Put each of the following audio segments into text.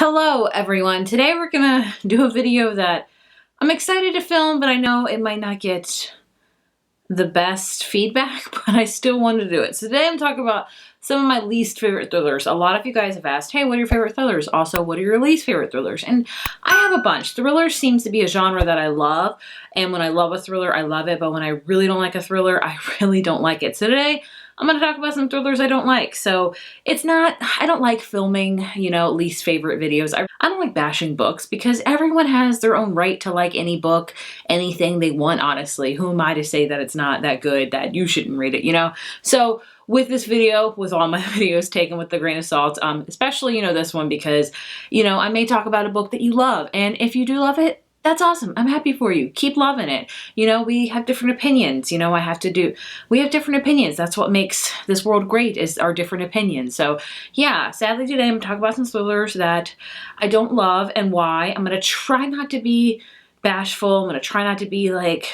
Hello everyone. Today we're gonna do a video that I'm excited to film, but I know it might not get the best feedback, but I still want to do it. So today I'm talking about some of my least favorite thrillers. A lot of you guys have asked, hey, what are your favorite thrillers? Also, what are your least favorite thrillers? And I have a bunch. Thriller seems to be a genre that I love. And when I love a thriller, I love it. But when I really don't like a thriller, I really don't like it. So today I'm going to talk about some thrillers I don't like. So it's not, I don't like filming, least favorite videos. I don't like bashing books because everyone has their own right to like any book, anything they want, honestly. Who am I to say that it's not that good, that you shouldn't read it, So with this video, with all my videos taken with a grain of salt, especially, this one because, I may talk about a book that you love. And if you do love it, that's awesome. I'm happy for you. Keep loving it. We have different opinions. We have different opinions. That's what makes this world great, is our different opinions. So yeah, sadly today I'm talking about some thrillers that I don't love and why. I'm going to try not to be bashful. I'm going to try not to be like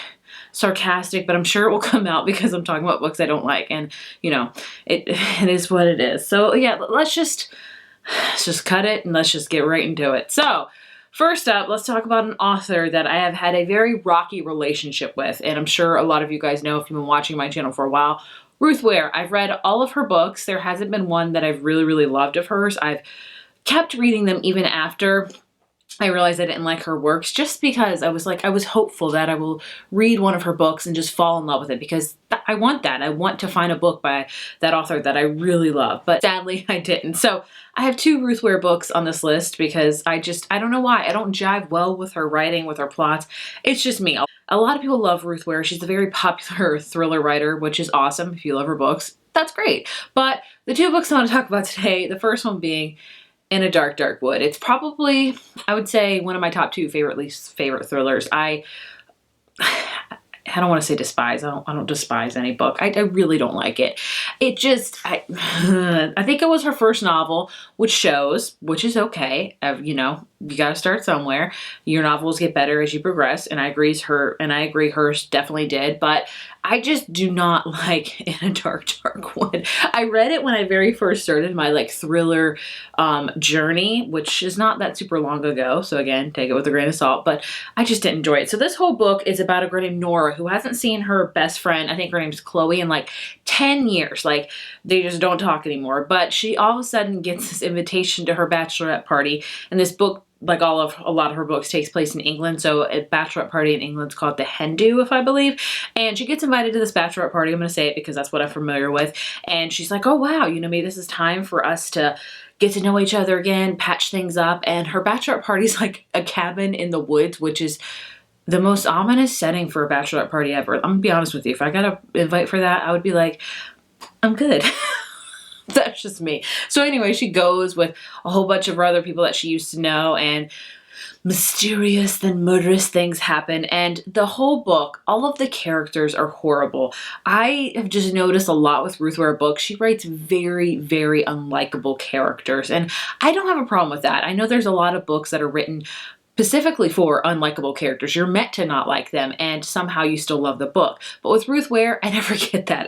sarcastic, but I'm sure it will come out because I'm talking about books I don't like. And it is what it is. So yeah, let's just cut it and let's just get right into it. So first up, let's talk about an author that I have had a very rocky relationship with, and I'm sure a lot of you guys know if you've been watching my channel for a while. Ruth Ware. I've read all of her books. There hasn't been one that I've really, really loved of hers. I've kept reading them even after I realized I didn't like her works, just because I was hopeful that I will read one of her books and just fall in love with it, because I want that. I want to find a book by that author that I really love, but sadly I didn't. So I have 2 Ruth Ware books on this list because I don't know why. I don't jive well with her writing, with her plots. It's just me. A lot of people love Ruth Ware. She's a very popular thriller writer, which is awesome. If you love her books, that's great. But the 2 books I want to talk about today, the first one being In a Dark, Dark Wood. It's probably, I would say, one of my top 2 least favorite thrillers. I don't want to say despise. I don't despise any book. I really don't like it. It just, I think it was her first novel, which shows, which is okay. You got to start somewhere. Your novels get better as you progress, and I agree hers definitely did, but I just do not like In a Dark, Dark Wood. I read it when I very first started my thriller journey, which is not that super long ago. So again, take it with a grain of salt, but I just didn't enjoy it. So this whole book is about a girl named Nora who hasn't seen her best friend, I think her name's Chloe, in 10 years. They just don't talk anymore. But she all of a sudden gets this invitation to her bachelorette party, and this book, a lot of her books, takes place in England. So a bachelorette party in England is called the hen do, if I believe. And she gets invited to this bachelorette party. I'm going to say it because that's what I'm familiar with. And she's like, oh wow, maybe this is time for us to get to know each other again, patch things up. And her bachelorette party is like a cabin in the woods, which is the most ominous setting for a bachelorette party ever. I'm gonna be honest with you. If I got an invite for that, I would be like, I'm good. That's just me. So anyway, she goes with a whole bunch of her other people that she used to know, and mysterious then murderous things happen. And the whole book, all of the characters are horrible. I have just noticed a lot with Ruth Ware books. She writes very, very unlikable characters, and I don't have a problem with that. I know there's a lot of books that are written specifically for unlikable characters. You're meant to not like them, and somehow you still love the book. But with Ruth Ware, I never get that.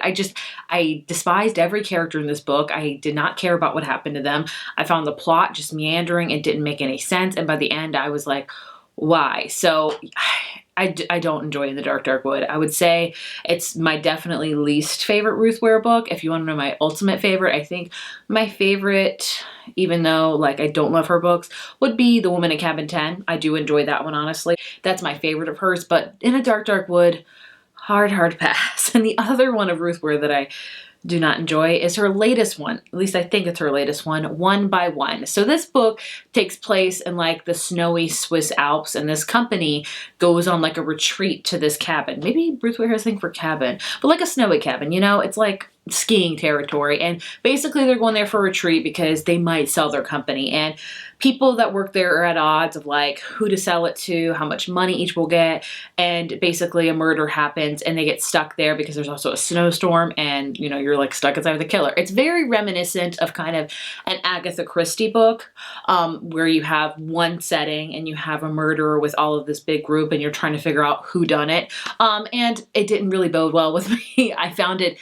I despised every character in this book. I did not care about what happened to them. I found the plot just meandering. It didn't make any sense. And by the end, I was like, why? So I don't enjoy In the Dark, Dark Wood. I would say it's my definitely least favorite Ruth Ware book. If you want to know my ultimate favorite, I think my favorite, even though I don't love her books, would be The Woman in Cabin 10. I do enjoy that one, honestly. That's my favorite of hers, but In a Dark, Dark Wood, hard pass. And the other one of Ruth Ware that I do not enjoy is her latest one. At least I think it's her latest one, One by One. So this book takes place in the snowy Swiss Alps, and this company goes on a retreat to this cabin. Maybe Ruth Ware has a thing for cabin, but a snowy cabin, it's like skiing territory. And basically they're going there for a retreat because they might sell their company. And people that work there are at odds of who to sell it to, how much money each will get. And basically a murder happens and they get stuck there because there's also a snowstorm, and you're stuck inside with the killer. It's very reminiscent of kind of an Agatha Christie book, where you have one setting and you have a murderer with all of this big group and you're trying to figure out who done it. And it didn't really bode well with me. I found it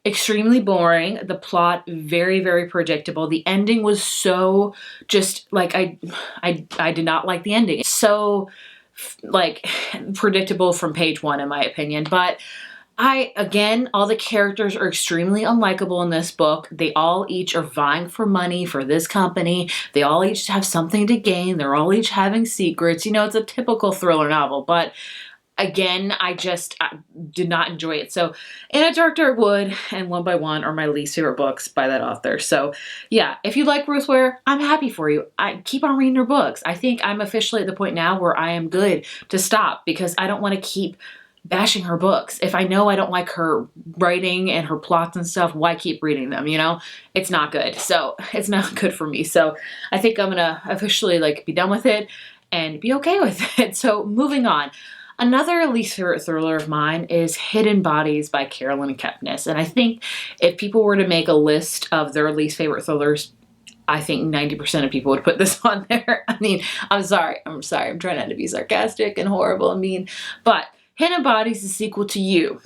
extremely boring. The plot, very, very predictable. The ending was so just like, I did not like the ending. So like predictable from page one, in my opinion. But again, all the characters are extremely unlikable in this book. They all each are vying for money for this company. They all each have something to gain. They're all each having secrets. You know, it's a typical thriller novel, but again, I did not enjoy it. So In a Dark, Dark Wood and One by One are my least favorite books by that author. So yeah, if you like Ruth Ware, I'm happy for you. I keep on reading her books. I think I'm officially at the point now where I am good to stop because I don't want to keep bashing her books. If I know I don't like her writing and her plots and stuff, why keep reading them, you know? It's not good. So it's not good for me. So I think I'm gonna officially like be done with it and be okay with it. So moving on. Another least favorite thriller of mine is Hidden Bodies by Carolyn Kepnes. And I think if people were to make a list of their least favorite thrillers, I think 90% of people would put this on there. I mean, I'm sorry. I'm trying not to be sarcastic and horrible and mean, but Hidden Bodies is a sequel to You.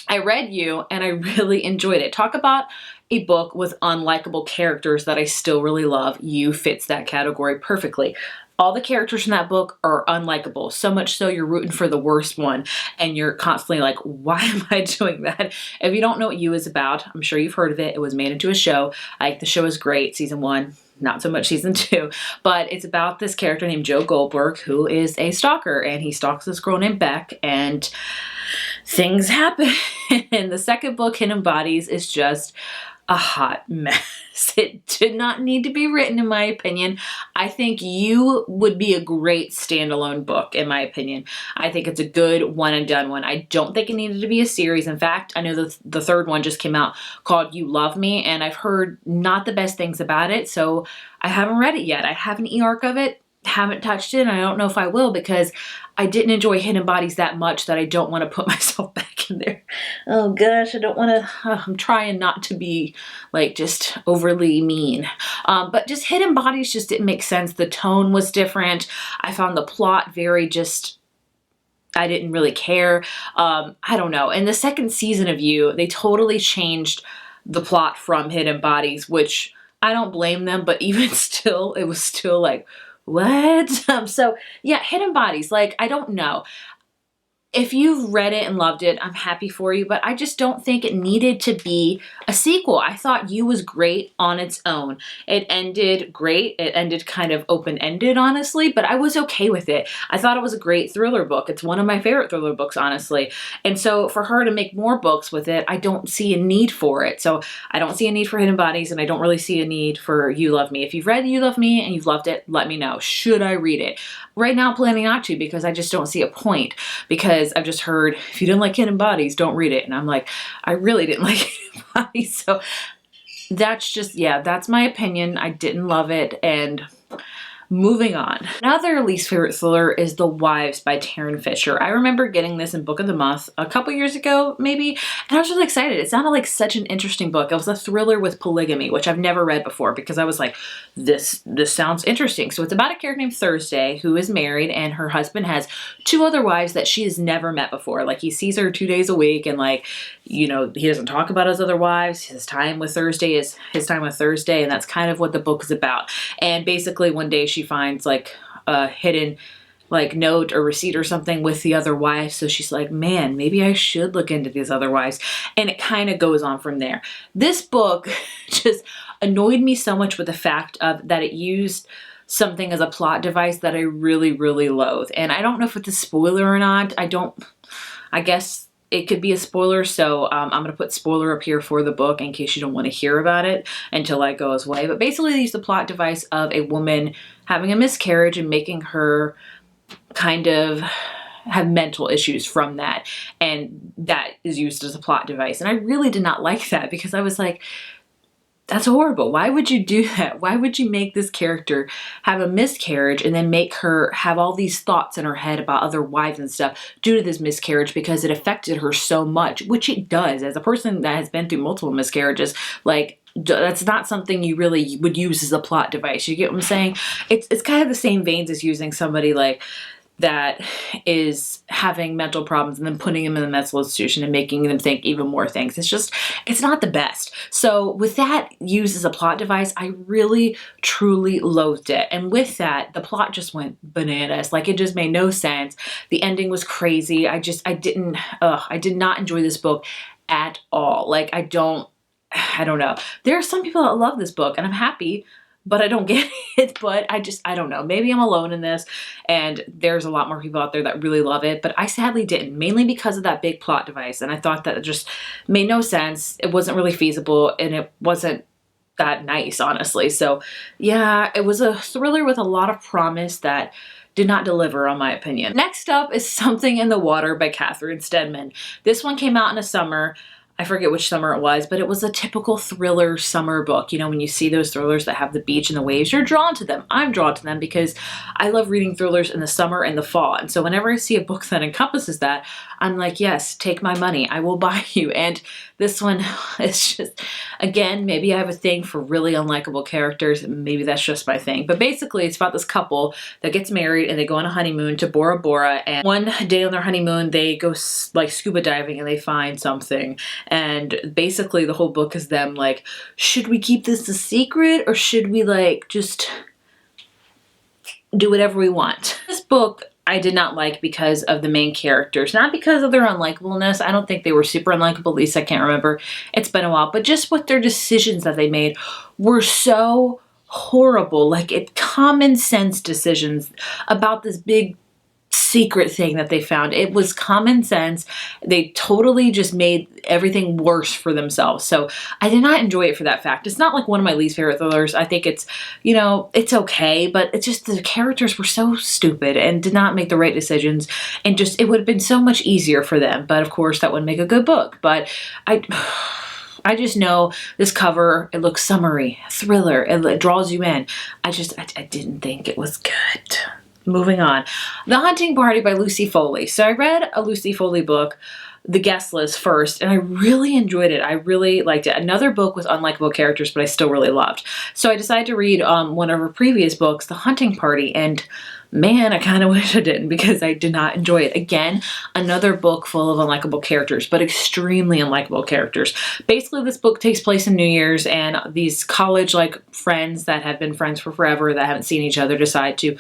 I read You and I really enjoyed it. Talk about a book with unlikable characters that I still really love. You fits that category perfectly. All the characters in that book are unlikable, so much so you're rooting for the worst one, and you're constantly like, why am I doing that? If you don't know what You is about, I'm sure you've heard of it. It was made into a show. The show is great, season 1. Not so much season 2, but it's about this character named Joe Goldberg who is a stalker, and he stalks this girl named Beck, and things happen. And the second book, Hidden Bodies, is just a hot mess. It did not need to be written, in my opinion. I think You would be a great standalone book, in my opinion. I think it's a good one and done one. I don't think it needed to be a series. In fact, I know the third one just came out called You Love Me, and I've heard not the best things about it, so I haven't read it yet. I have an e-arc of it, haven't touched it, and I don't know if I will because I didn't enjoy Hidden Bodies that much that I don't want to put myself back in there. Oh gosh, I don't want to, I'm trying not to be like just overly mean. But just Hidden Bodies just didn't make sense. The tone was different. I found the plot very just, I didn't really care. I don't know. In the second season of You, they totally changed the plot from Hidden Bodies, which I don't blame them, but even still, it was still like, what? So yeah, Hidden Bodies, like, I don't know. If you've read it and loved it, I'm happy for you, but I just don't think it needed to be a sequel. I thought You was great on its own. It ended great. It ended kind of open-ended, honestly, but I was okay with it. I thought it was a great thriller book. It's one of my favorite thriller books, honestly. And so for her to make more books with it, I don't see a need for it. So I don't see a need for Hidden Bodies, and I don't really see a need for You Love Me. If you've read You Love Me and you've loved it, let me know. Should I read it? Right now, I'm planning not to because I just don't see a point. Because I've just heard, if you didn't like Hidden Bodies, don't read it. And I'm like, I really didn't like Hidden Bodies. So that's just, yeah, that's my opinion. I didn't love it. And moving on. Another least favorite thriller is The Wives by Taryn Fisher. I remember getting this in Book of the Month a couple years ago, maybe, and I was really excited. It sounded like such an interesting book. It was a thriller with polygamy, which I've never read before because I was like, this sounds interesting. So it's about a character named Thursday who is married, and her husband has 2 other wives that she has never met before. Like, he sees her 2 days a week, and like, you know, he doesn't talk about his other wives. His time with Thursday is his time with Thursday, and that's kind of what the book is about. And basically one day she finds like a hidden like note or receipt or something with the other wives. So she's like, man, maybe I should look into these other wives. And it kind of goes on from there. This book just annoyed me so much with the fact of that it used something as a plot device that I really, really loathe. And I don't know if it's a spoiler or not. I guess it could be a spoiler, so I'm going to put spoiler up here for the book in case you don't want to hear about it until I go away. But basically, they use the plot device of a woman having a miscarriage and making her kind of have mental issues from that. And that is used as a plot device. And I really did not like that because I was like, that's horrible. Why would you do that? Why would you make this character have a miscarriage and then make her have all these thoughts in her head about other wives and stuff due to this miscarriage because it affected her so much, which it does. As a person that has been through multiple miscarriages, like, that's not something you really would use as a plot device. You get what I'm saying? It's kind of the same veins as using somebody like that is having mental problems and then putting them in a mental institution and making them think even more things. It's not the best. So with that used as a plot device, I really, truly loathed it. And with that, the plot just went bananas. Like, it just made no sense. The ending was crazy. I did not enjoy this book at all. Like, I don't know. There are some people that love this book, and I'm happy, but I don't get it. But I don't know. Maybe I'm alone in this, and there's a lot more people out there that really love it, but I sadly didn't, mainly because of that big plot device. And I thought that it just made no sense. It wasn't really feasible, and it wasn't that nice, honestly. So yeah, it was a thriller with a lot of promise that did not deliver, on my opinion. Next up is Something in the Water by Catherine Stedman. This one came out in the summer. I forget which summer it was, but it was a typical thriller summer book. You know, when you see those thrillers that have the beach and the waves, you're drawn to them. I'm drawn to them because I love reading thrillers in the summer and the fall. And so whenever I see a book that encompasses that, I'm like, yes, take my money. I will buy you. And this one is just, again, maybe I have a thing for really unlikable characters. Maybe that's just my thing. But basically, it's about this couple that gets married and they go on a honeymoon to Bora Bora. And one day on their honeymoon, they go like scuba diving and they find something. And basically the whole book is them like, should we keep this a secret or should we like just do whatever we want? This book I did not like because of the main characters, not because of their unlikableness. I don't think they were super unlikable, at least I can't remember. It's been a while, but just what their decisions that they made were so horrible, like common sense decisions about this big secret thing that they found. It was common sense. They totally just made everything worse for themselves. So I did not enjoy it for that fact. It's not like one of my least favorite thrillers. I think it's, you know, it's okay, but it's just the characters were so stupid and did not make the right decisions, and just, it would have been so much easier for them. But of course that wouldn't make a good book. But I just know this cover, it looks summery, thriller, it draws you in. I didn't think it was good. Moving on. The Hunting Party by Lucy Foley. So I read a Lucy Foley book, The Guest List, first, and I really enjoyed it. I really liked it. Another book with unlikable characters, but I still really loved. So I decided to read one of her previous books, The Hunting Party, and man, I kind of wish I didn't because I did not enjoy it. Again, another book full of unlikable characters, but extremely unlikable characters. Basically, this book takes place in New Year's, and these college friends that have been friends for forever that haven't seen each other decide to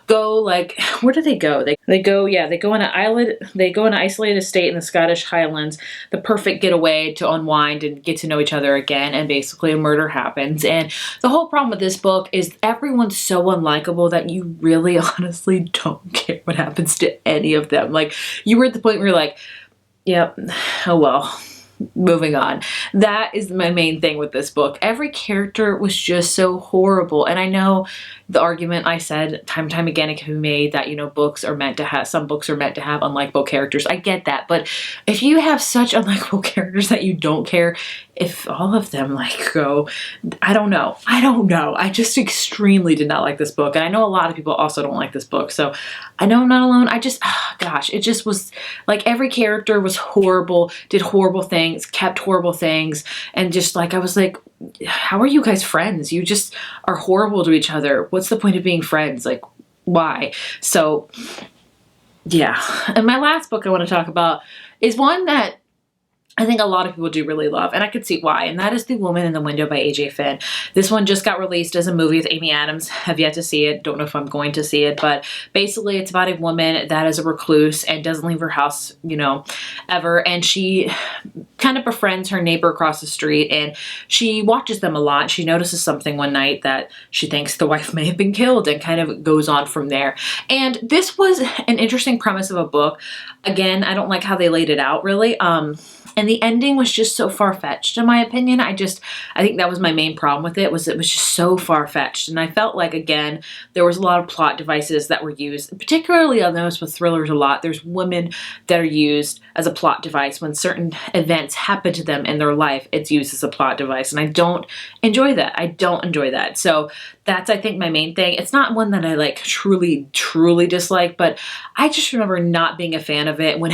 go, like, where do they go? They go on an island, they go on an isolated estate in the Scottish Highlands, the perfect getaway to unwind and get to know each other again, and basically a murder happens. And the whole problem with this book is everyone's so unlikable that you really honestly don't care what happens to any of them. Like, you were at the point where you're like, yep, oh well. Moving on. That is my main thing with this book. Every character was just so horrible. And I know the argument I said time and time again, it can be made that, you know, some books are meant to have unlikable characters. I get that. But if you have such unlikable characters that you don't care if all of them go, I don't know. I just extremely did not like this book. And I know a lot of people also don't like this book. So I know I'm not alone. Gosh, it just was like every character was horrible, did horrible things, kept horrible things. And just I was like, how are you guys friends? You just are horrible to each other. What's the point of being friends? Like, why? So yeah. And my last book I want to talk about is one that I think a lot of people do really love, and I could see why, and that is The Woman in the Window by A.J. Finn. This one just got released as a movie with Amy Adams. Have yet to see it. Don't know if I'm going to see it, but basically it's about a woman that is a recluse and doesn't leave her house, you know, ever, and she kind of befriends her neighbor across the street, and she watches them a lot. She notices something one night that she thinks the wife may have been killed, and kind of goes on from there. And this was an interesting premise of a book. Again, I don't like how they laid it out, really. And the ending was just so far-fetched, in my opinion. I think that was my main problem with it, it was just so far-fetched. And I felt like, again, there was a lot of plot devices that were used. Particularly, I've noticed with thrillers a lot, there's women that are used as a plot device. When certain events happen to them in their life, it's used as a plot device. And I don't enjoy that. I don't enjoy that. So that's, I think, my main thing. It's not one that I truly, truly dislike, but I just remember not being a fan of it when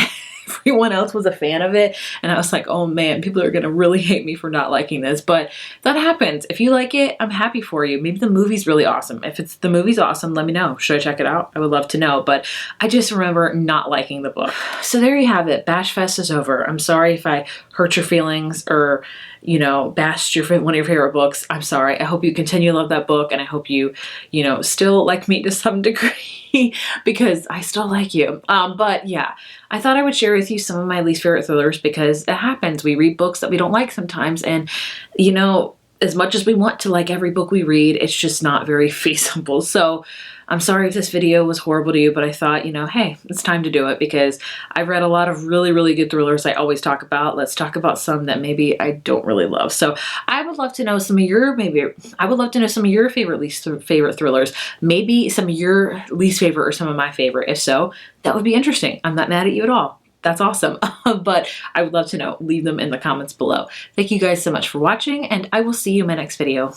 everyone else was a fan of it. And I was like, oh man, people are gonna really hate me for not liking this. But that happens. If you like it, I'm happy for you. Maybe the movie's really awesome. If the movie's awesome, let me know. Should I check it out? I would love to know. But I just remember not liking the book. So there you have it. Bash Fest is over. I'm sorry if I hurt your feelings or, you know, bashed one of your favorite books. I'm sorry. I hope you continue to love that book, and I hope you, you know, still like me to some degree because I still like you. But yeah, I thought I would share with you some of my least favorite thrillers because it happens. We read books that we don't like sometimes, and you know, as much as we want to like every book we read, it's just not very feasible. So I'm sorry if this video was horrible to you, but I thought, you know, hey, it's time to do it because I've read a lot of really, really good thrillers I always talk about. Let's talk about some that maybe I don't really love. So I would love to know some of your, favorite least favorite thrillers, maybe some of your least favorite or some of my favorite. If so, that would be interesting. I'm not mad at you at all. That's awesome. But I would love to know. Leave them in the comments below. Thank you guys so much for watching, and I will see you in my next video.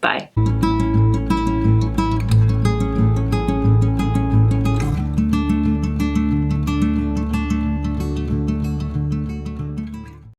Bye.